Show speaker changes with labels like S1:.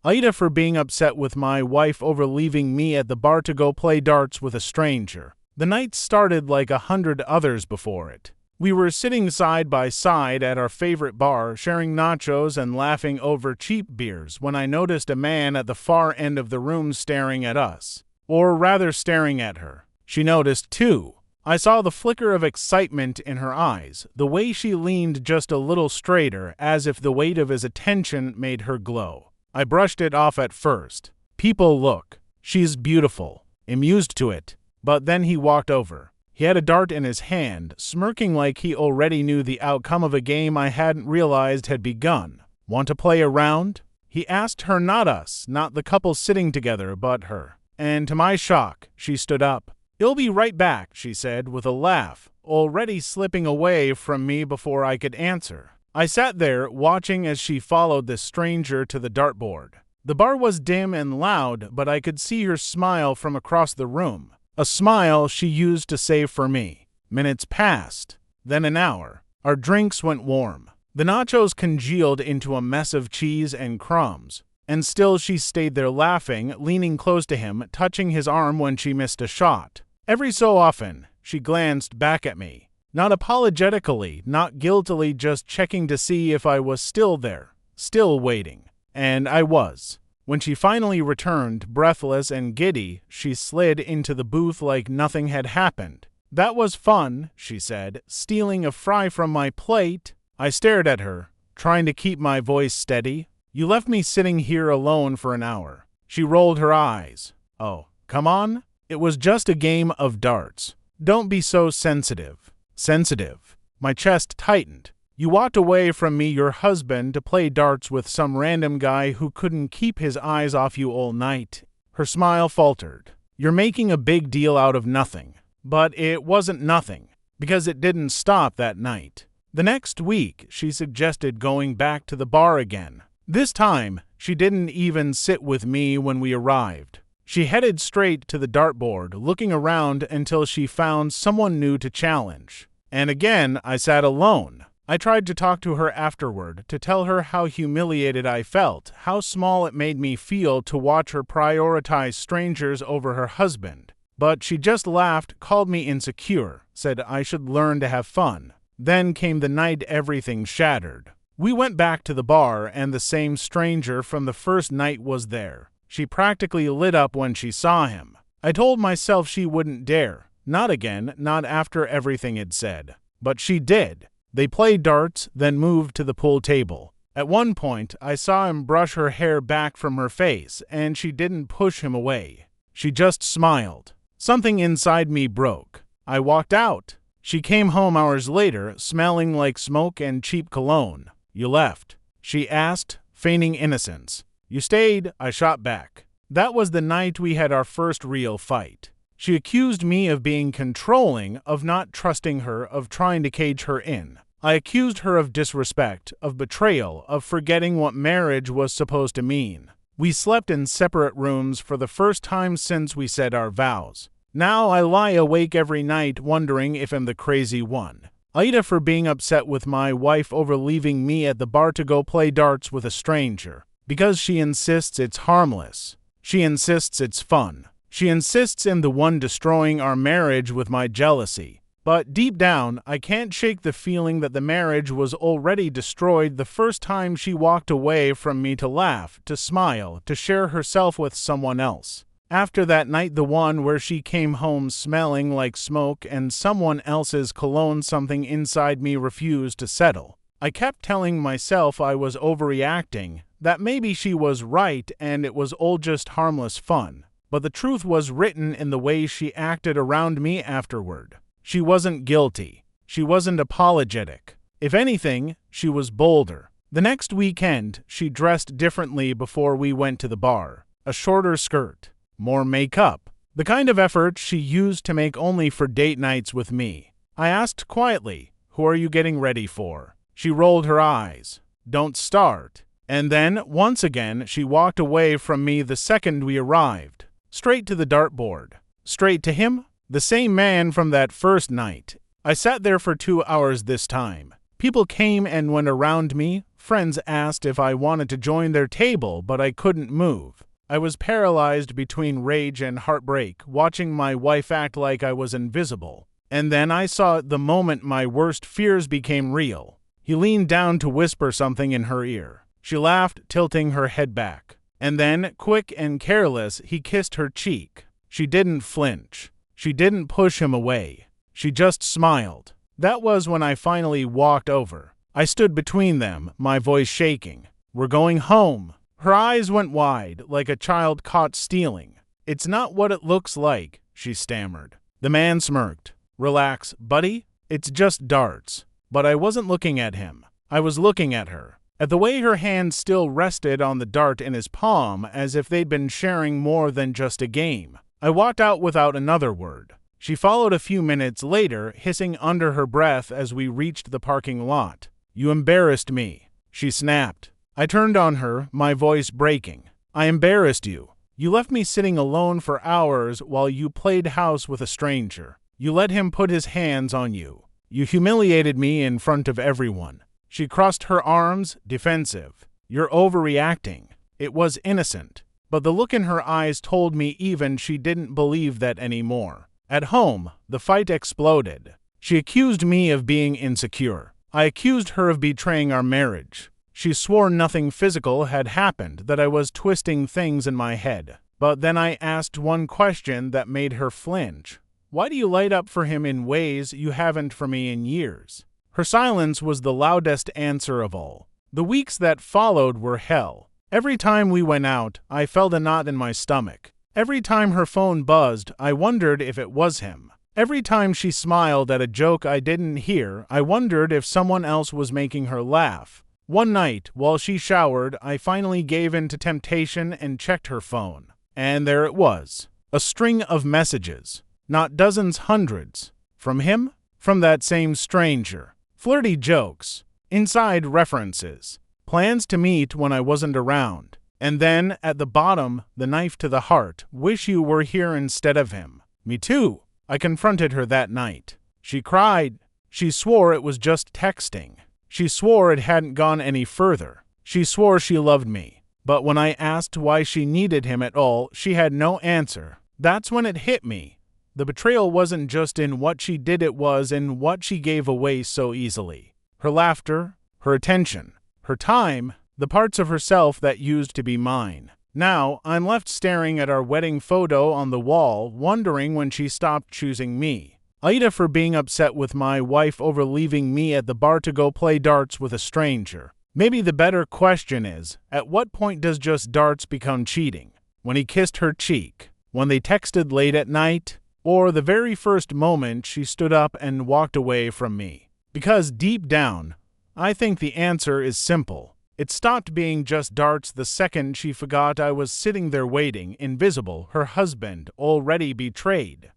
S1: AITAH for being upset with my wife over leaving me at the bar to go play darts with a stranger. The night started like 100 others before it. We were sitting side by side at our favorite bar, sharing nachos and laughing over cheap beers, when I noticed a man at the far end of the room staring at us. Or rather staring at her. She noticed too. I saw the flicker of excitement in her eyes, the way she leaned just a little straighter, as if the weight of his attention made her glow. I brushed it off at first. People look. She's beautiful. Amused to it. But then he walked over. He had a dart in his hand, smirking like he already knew the outcome of a game I hadn't realized had begun. Want to play a round? He asked her, not us, not the couple sitting together, but her. And to my shock, she stood up. "He'll be right back," she said with a laugh, already slipping away from me before I could answer. I sat there, watching as she followed this stranger to the dartboard. The bar was dim and loud, but I could see her smile from across the room. A smile she used to save for me. Minutes passed, then an hour. Our drinks went warm. The nachos congealed into a mess of cheese and crumbs. And still she stayed there laughing, leaning close to him, touching his arm when she missed a shot. Every so often, she glanced back at me. Not apologetically, not guiltily, just checking to see if I was still there, still waiting. And I was. When she finally returned, breathless and giddy, she slid into the booth like nothing had happened. "That was fun," she said, stealing a fry from my plate. I stared at her, trying to keep my voice steady. "You left me sitting here alone for an hour." She rolled her eyes. "Oh, come on. It was just a game of darts. Don't be so sensitive." Sensitive. My chest tightened. "You walked away from me, your husband, to play darts with some random guy who couldn't keep his eyes off you all night." Her smile faltered. "You're making a big deal out of nothing." But it wasn't nothing, because it didn't stop that night. The next week, she suggested going back to the bar again. This time, she didn't even sit with me when we arrived. She headed straight to the dartboard, looking around until she found someone new to challenge. And again, I sat alone. I tried to talk to her afterward, to tell her how humiliated I felt, how small it made me feel to watch her prioritize strangers over her husband. But she just laughed, called me insecure, said I should learn to have fun. Then came the night everything shattered. We went back to the bar, and the same stranger from the first night was there. She practically lit up when she saw him. I told myself she wouldn't dare. Not again, not after everything had said. But she did. They played darts, then moved to the pool table. At one point, I saw him brush her hair back from her face, and she didn't push him away. She just smiled. Something inside me broke. I walked out. She came home hours later, smelling like smoke and cheap cologne. "You left?" she asked, feigning innocence. "You stayed," I shot back. That was the night we had our first real fight. She accused me of being controlling, of not trusting her, of trying to cage her in. I accused her of disrespect, of betrayal, of forgetting what marriage was supposed to mean. We slept in separate rooms for the first time since we said our vows. Now I lie awake every night wondering if I'm the crazy one. AITAH for being upset with my wife over leaving me at the bar to go play darts with a stranger. Because she insists it's harmless. She insists it's fun. She insists I'm the one destroying our marriage with my jealousy. But deep down, I can't shake the feeling that the marriage was already destroyed the first time she walked away from me to laugh, to smile, to share herself with someone else. After that night, the one where she came home smelling like smoke and someone else's cologne, something inside me refused to settle. I kept telling myself I was overreacting, that maybe she was right and it was all just harmless fun. But the truth was written in the way she acted around me afterward. She wasn't guilty. She wasn't apologetic. If anything, she was bolder. The next weekend, she dressed differently before we went to the bar. A shorter skirt. More makeup. The kind of effort she used to make only for date nights with me. I asked quietly, "Who are you getting ready for?" She rolled her eyes. "Don't start." And then, once again, she walked away from me the second we arrived. Straight to the dartboard. Straight to him? The same man from that first night. I sat there for 2 hours this time. People came and went around me, Friends asked if I wanted to join their table, but I couldn't move. I was paralyzed between rage and heartbreak, watching my wife act like I was invisible. And then I saw it the moment my worst fears became real. He leaned down to whisper something in her ear. She laughed, tilting her head back. And then, quick and careless, he kissed her cheek. She didn't flinch. She didn't push him away. She just smiled. That was when I finally walked over. I stood between them, my voice shaking. "We're going home." Her eyes went wide, like a child caught stealing. "It's not what it looks like," she stammered. The man smirked. "Relax, buddy. It's just darts." But I wasn't looking at him. I was looking at her. At the way her hand still rested on the dart in his palm, as if they'd been sharing more than just a game. I walked out without another word. She followed a few minutes later, hissing under her breath as we reached the parking lot. "You embarrassed me," she snapped. I turned on her, my voice breaking. "I embarrassed you. You left me sitting alone for hours while you played house with a stranger. You let him put his hands on you. You humiliated me in front of everyone." She crossed her arms, defensive. "You're overreacting." It was innocent, but the look in her eyes told me even she didn't believe that anymore. At home, the fight exploded. She accused me of being insecure. I accused her of betraying our marriage. She swore nothing physical had happened, that I was twisting things in my head. But then I asked one question that made her flinch. "Why do you light up for him in ways you haven't for me in years?" Her silence was the loudest answer of all. The weeks that followed were hell. Every time we went out, I felt a knot in my stomach. Every time her phone buzzed, I wondered if it was him. Every time she smiled at a joke I didn't hear, I wondered if someone else was making her laugh. One night, while she showered, I finally gave in to temptation and checked her phone. And there it was. A string of messages. Not dozens, hundreds. From him? From that same stranger. Flirty jokes. Inside references. Plans to meet when I wasn't around. And then, at the bottom, the knife to the heart. "Wish you were here instead of him." Me too. I confronted her that night. She cried. She swore it was just texting. She swore it hadn't gone any further. She swore she loved me. But when I asked why she needed him at all, she had no answer. That's when it hit me. The betrayal wasn't just in what she did, it was in what she gave away so easily. Her laughter, her attention, her time, the parts of herself that used to be mine. Now, I'm left staring at our wedding photo on the wall, wondering when she stopped choosing me. AITAH for being upset with my wife over leaving me at the bar to go play darts with a stranger. Maybe the better question is, at what point does just darts become cheating? When he kissed her cheek? When they texted late at night? Or the very first moment she stood up and walked away from me? Because deep down, I think the answer is simple. It stopped being just darts the second she forgot I was sitting there waiting, invisible, her husband, already betrayed.